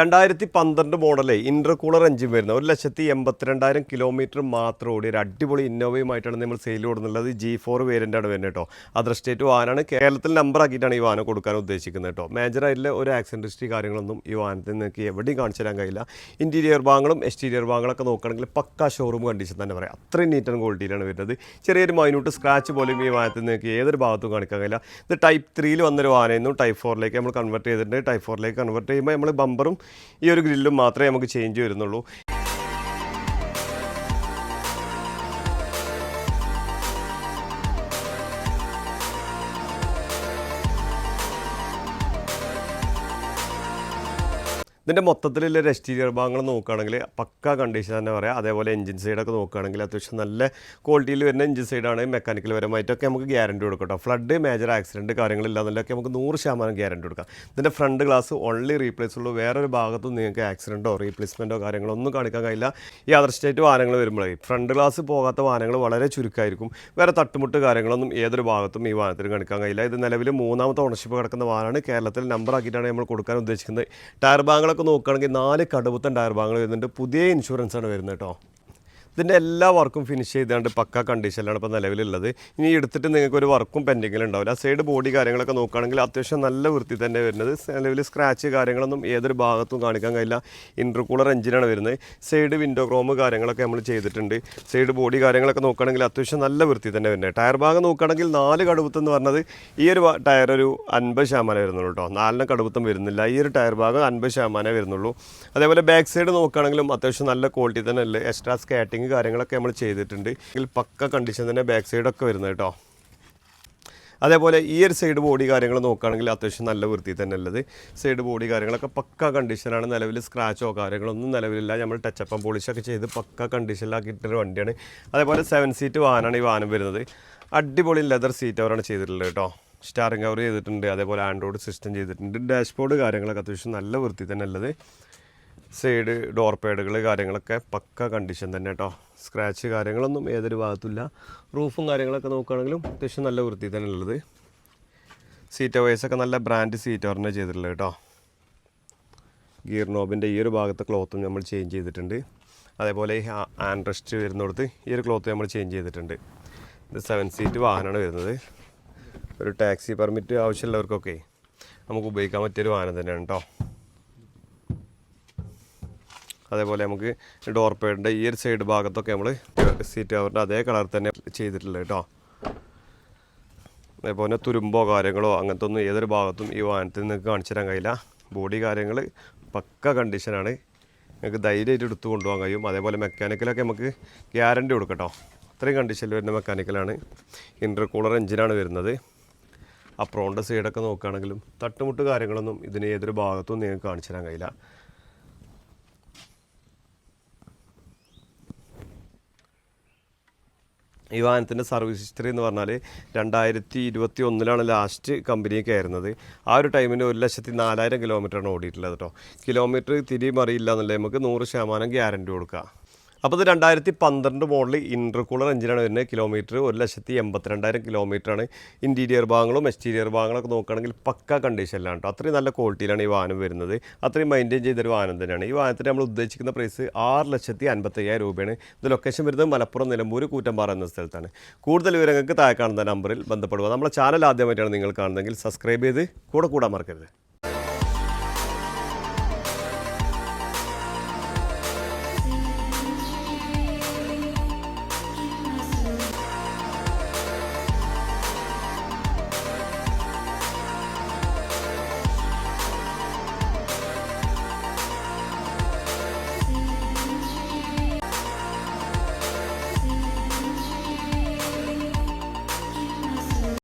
2012 മോഡലേ intercooler engine വരുന്ന 1,82,000 kilometre മാത്രം ഓടി ഒരു അടിപൊളി ഇന്നോവയുമായിട്ടാണ് നമ്മൾ സെയിൽ കൊടുക്കുന്നത്. G4 വേരിയൻ്റാണ് വരുന്നത് കേട്ടോ. അതർ സ്റ്റേറ്റ് വാഹനമാണ്. കേരളത്തിൽ നമ്പർ ആക്കിയിട്ടാണ് ഈ വാഹനം കൊടുക്കാൻ ഉദ്ദേശിക്കുന്നത് കേട്ടോ. മേജറായിട്ടുള്ള ഒരു ആക്സിഡൻറ്റ് ഹിസ്റ്ററി കാര്യങ്ങളൊന്നും ഈ വാഹനത്തിൽ നിങ്ങൾക്ക് എവിടെയും കാണിച്ചു തരാൻ കഴിയില്ല. ഇൻറ്റീരിയർ ഭാഗങ്ങളും എക്സ്റ്റീരിയർ ഭാഗങ്ങളൊക്കെ നോക്കുകയാണെങ്കിൽ പക്ക ഷോറൂം കണ്ടീഷൻ തന്നെ പറയാം. അത്രയും നീറ്റ് ആൻഡ് ക്വാളിറ്റിയിലാണ് വരുന്നത്. ചെറിയൊരു മൈന്യൂട്ട് സ്ക്രാച്ച് പോലും ഈ വാഹനത്തിൽ നിങ്ങൾക്ക് ഏതൊരു ഭാഗത്തും കാണിക്കാൻ കഴിയില്ല. ഇത് ടൈപ്പ് 3 വന്നൊരു വാഹനമായിരുന്നു. ടൈപ്പ് 4 നമ്മൾ കൺവേർട്ട് ചെയ്തിട്ടുണ്ട്. ടൈപ്പ് 4 കൺവേർട്ട് ചെയ്യുമ്പോൾ നമ്മൾ ബമ്പറും ഈ ഒരു ഗ്രില്ലും മാത്രമേ നമുക്ക് ചേഞ്ച് വരുന്നുള്ളൂ. ഇതിൻ്റെ മൊത്തത്തിലുള്ള എക്സ്റ്റീരിയർ ഭാഗങ്ങൾ നോക്കുകയാണെങ്കിൽ പക്ക കണ്ടീഷൻ തന്നെ പറയാം. അതേപോലെ എഞ്ചിൻ സൈഡൊക്കെ നോക്കുകയാണെങ്കിൽ അത്യാവശ്യം നല്ല ക്വാളിറ്റിയിൽ വരുന്ന എഞ്ചിൻ സൈഡാണ്. മെക്കാനിക്കൽ പരമായിട്ടൊക്കെ നമുക്ക് ഗ്യാരണ്ടി കൊടുക്കാം കേട്ടോ. ഫ്ലഡ് മേജർ ആക്സിഡൻറ്റ് കാര്യങ്ങളില്ലാന്നൊക്കെ നമുക്ക് 100% ഗ്യാരണ്ടി കൊടുക്കാം. ഇതിൻ്റെ ഫ്രണ്ട് ഗ്ലാസ് ഓൺലി റീപ്ലേസ് ഉള്ളൂ. വേറൊരു ഭാഗത്തും നിങ്ങൾക്ക് ആക്സിഡൻറ്റോ റീപ്ലേസ്മെൻറ്റോ കാര്യങ്ങളോ ഒന്നും കാണിക്കാൻ കഴിയില്ല. ഈ അതർ സ്റ്റേറ്റ് വാഹനങ്ങൾ വരുമ്പോഴേ ഫ്രണ്ട് ഗ്ലാസ് പോകാത്ത വാഹനങ്ങൾ വളരെ ചുരുക്കമായിരിക്കും. വേറെ തട്ടുമുട്ട് കാര്യങ്ങളൊന്നും ഏതൊരു ഭാഗത്തും ഈ വാഹനത്തിൽ കാണിക്കാൻ കഴിയില്ല. ഇത് നിലവിൽ 3ാമത്തെ ഓണർഷിപ്പ് കിടക്കുന്ന വാഹനമാണ്. കേരളത്തിൽ നമ്പർ ആക്കിയിട്ടാണ് നമ്മൾ കൊടുക്കാൻ ഉദ്ദേശിക്കുന്നത്. ടയർ ഭാഗങ്ങൾ നോക്കുകയാണെങ്കിൽ 4 കടുപ്പത്തൻ ടയർ ഭാഗങ്ങൾ വരുന്നുണ്ട്. പുതിയ ഇൻഷുറൻസ് ആണ് വരുന്നത് കേട്ടോ. ഇതിൻ്റെ എല്ലാ വർക്കും ഫിനിഷ് ചെയ്താണ്ട് പക്ക കണ്ടീഷനിലാണ് ഇപ്പോൾ നിലവിലുള്ളത്. ഇനി എടുത്തിട്ട് നിങ്ങൾക്ക് ഒരു വർക്കും പെൻഡിങ്ങിൽ ഉണ്ടാവില്ല. സൈഡ് ബോഡി കാര്യങ്ങളൊക്കെ നോക്കുകയാണെങ്കിൽ അത്യാവശ്യം നല്ല വൃത്തി തന്നെ വരുന്നത്. നിലവിൽ സ്ക്രാച്ച് കാര്യങ്ങളൊന്നും ഏതൊരു ഭാഗത്തും കാണിക്കാൻ കഴിയില്ല. ഇൻ്റർകൂളർ എഞ്ചിനാണ് വരുന്നത്. സൈഡ് വിൻഡോ ക്രോം കാര്യങ്ങളൊക്കെ നമ്മൾ ചെയ്തിട്ടുണ്ട്. സൈഡ് ബോഡി കാര്യങ്ങളൊക്കെ നോക്കുകയാണെങ്കിൽ അത്യാവശ്യം നല്ല വൃത്തി തന്നെ വരുന്നത്. ടയർ ഭാഗം നോക്കുകയാണെങ്കിൽ 4 കടുപ്പത്തെന്ന് പറഞ്ഞത് ഈ ഒരു ടയർ ഒരു 50% വരുന്നുള്ളൂ കേട്ടോ. 4 കടുപ്പത്തും വരുന്നില്ല. ഈ ഒരു ടയർ ഭാഗം 50% വരുന്നുള്ളൂ. അതേപോലെ ബാക്ക് സൈഡ് നോക്കുകയാണെങ്കിലും അത്യാവശ്യം നല്ല ക്വാളിറ്റി തന്നെ അല്ലേ. എക്സ്ട്രാ സ്കാറ്റിങ് കാര്യങ്ങളൊക്കെ നമ്മൾ ചെയ്തിട്ടുണ്ട്. ഇതിൽ പക്ക കണ്ടീഷൻ തന്നെ ബാക്ക് സൈഡൊക്കെ വരുന്നത് കേട്ടോ. അതേപോലെ ഈ ഒരു സൈഡ് ബോഡി കാര്യങ്ങൾ നോക്കുകയാണെങ്കിൽ അത്യാവശ്യം നല്ല വൃത്തി തന്നെ ഉള്ളത്. സൈഡ് ബോഡി കാര്യങ്ങളൊക്കെ പക്ക കണ്ടീഷനാണ്. നിലവിൽ സ്ക്രാച്ചോ കാര്യങ്ങളൊന്നും നിലവിലില്ല. നമ്മൾ ടച്ചപ്പ് പോളിഷൊക്കെ ചെയ്ത് പക്ക കണ്ടീഷനിലാക്കിയിട്ടൊരു വണ്ടിയാണ്. അതേപോലെ 7 സീറ്റ് വാഹനമാണ് ഈ വാഹനം വരുന്നത്. അടിപൊളി ലെതർ സീറ്റ് അവരാണ് ചെയ്തിട്ടുള്ളത് കേട്ടോ. സ്റ്റാറിംഗ് കവർ ചെയ്തിട്ടുണ്ട്. അതേപോലെ ആൻഡ്രോയിഡ് സിസ്റ്റം ചെയ്തിട്ടുണ്ട്. ഡാഷ്ബോർഡ് കാര്യങ്ങളൊക്കെ അത്യാവശ്യം നല്ല വൃത്തി തന്നെ ഉള്ളത്. സൈഡ് ഡോർ പാഡുകൾ കാര്യങ്ങളൊക്കെ പക്ക കണ്ടീഷൻ തന്നെ കേട്ടോ. സ്ക്രാച്ച് കാര്യങ്ങളൊന്നും ഏതൊരു ഭാഗത്തുമില്ല. റൂഫും കാര്യങ്ങളൊക്കെ നോക്കുകയാണെങ്കിലും അത്യാവശ്യം നല്ല വൃത്തി തന്നെ ഉള്ളത്. സീറ്റ് വൈസൊക്കെ നല്ല ബ്രാൻഡ് സീറ്റ് പറഞ്ഞാൽ ചെയ്തിട്ടുള്ളത് കേട്ടോ. ഗിയർ നോബിൻ്റെ ഈ ഒരു ഭാഗത്തെ ക്ലോത്തും നമ്മൾ ചേഞ്ച് ചെയ്തിട്ടുണ്ട്. അതേപോലെ ഈ ഹാൻഡ് റെസ്റ്റ് വരുന്നിടത്ത് ഈ ഒരു ക്ലോത്ത് നമ്മൾ ചേഞ്ച് ചെയ്തിട്ടുണ്ട്. ഇത് 7 സീറ്റ് വാഹനമാണ് വരുന്നത്. ഒരു ടാക്സി പെർമിറ്റ് ആവശ്യമുള്ളവർക്കൊക്കെ നമുക്ക് ഉപയോഗിക്കാൻ പറ്റിയൊരു വാഹനം തന്നെയാണ് കേട്ടോ. അതേപോലെ നമുക്ക് ഡോർ പാഡിൻ്റെ ഈ ഒരു സൈഡ് ഭാഗത്തൊക്കെ നമ്മൾ സീറ്റ് കവറിൻ്റെ അതേ കളർ തന്നെ ചെയ്തിട്ടുള്ളത് കേട്ടോ. അതേപോലെ തുരുമ്പോ കാര്യങ്ങളോ അങ്ങനത്തെ ഒന്നും ഏതൊരു ഭാഗത്തും ഈ വാഹനത്തിൽ നിങ്ങൾക്ക് കാണിച്ചു തരാൻ കഴിയില്ല. ബോഡി കാര്യങ്ങൾ പക്ക കണ്ടീഷനാണ്. നിങ്ങൾക്ക് ധൈര്യമായിട്ട് എടുത്തു കൊണ്ടുപോകാൻ കഴിയും. അതേപോലെ മെക്കാനിക്കലൊക്കെ നമുക്ക് ഗ്യാരണ്ടി കൊടുക്കട്ടോ. അത്രയും കണ്ടീഷനിൽ വരുന്ന മെക്കാനിക്കലാണ്. ഇൻ്റർകൂളർ എഞ്ചിനാണ് വരുന്നത്. അപ്രോണിൻ്റെ സൈഡൊക്കെ നോക്കുകയാണെങ്കിലും തട്ടുമുട്ട് കാര്യങ്ങളൊന്നും ഇതിന് ഏതൊരു ഭാഗത്തും നിങ്ങൾക്ക് കാണിച്ചു തരാൻ കഴിയില്ല. ഈ വാഹനത്തിൻ്റെ സർവീസ് ഹിസ്റ്ററി എന്ന് പറഞ്ഞാൽ 2021 ലാസ്റ്റ് കമ്പനി കയറുന്നത്. ആ ഒരു ടൈമിന് 1,04,000 കിലോമീറ്ററാണ് ഓടിയിട്ടുള്ളത് കേട്ടോ. കിലോമീറ്റർ തിരിമറിയില്ല എന്നുള്ളത് നമുക്ക് 100% ഗ്യാരണ്ടി കൊടുക്കാം. അപ്പോൾ ഇത് 2012 മോഡൽ ഇൻ്റർകൂളർ എഞ്ചിനാണ് വരുന്നത്. കിലോമീറ്റർ 1,82,000 കിലോമീറ്ററാണ്. ഇൻറ്റീരിയർ ഭാഗങ്ങളും എക്സ്റ്റീരിയർ ഭാഗങ്ങളൊക്കെ നോക്കുകയാണെങ്കിൽ പക്ക കണ്ടീഷനിലാണ് കേട്ടോ. അത്രയും നല്ല ക്വാളിറ്റിയിലാണ് ഈ വാഹനം വരുന്നത്. അത്രയും മെയിൻറ്റെയിൻ ചെയ്തൊരു വാഹനം തന്നെയാണ്. ഈ വാഹനത്തിന് നമ്മൾ ഉദ്ദേശിക്കുന്ന പ്രൈസ് 6,55,000 രൂപയാണ്. ഇത് ലൊക്കേഷൻ വരുന്നത് മലപ്പുറം നിലമ്പൂർ കൂറ്റമ്പാറ എന്ന സ്ഥലത്താണ്. കൂടുതൽ വിവരങ്ങൾക്ക് താഴെ കാണുന്ന നമ്പറിൽ ബന്ധപ്പെടുക. നമ്മളെ ചാനൽ ആദ്യമായിട്ടാണ് നിങ്ങൾ കാണുന്നതെങ്കിൽ സബ്സ്ക്രൈബ് ചെയ്ത് കൂടെ കൂടാൻ മറക്കരുത്.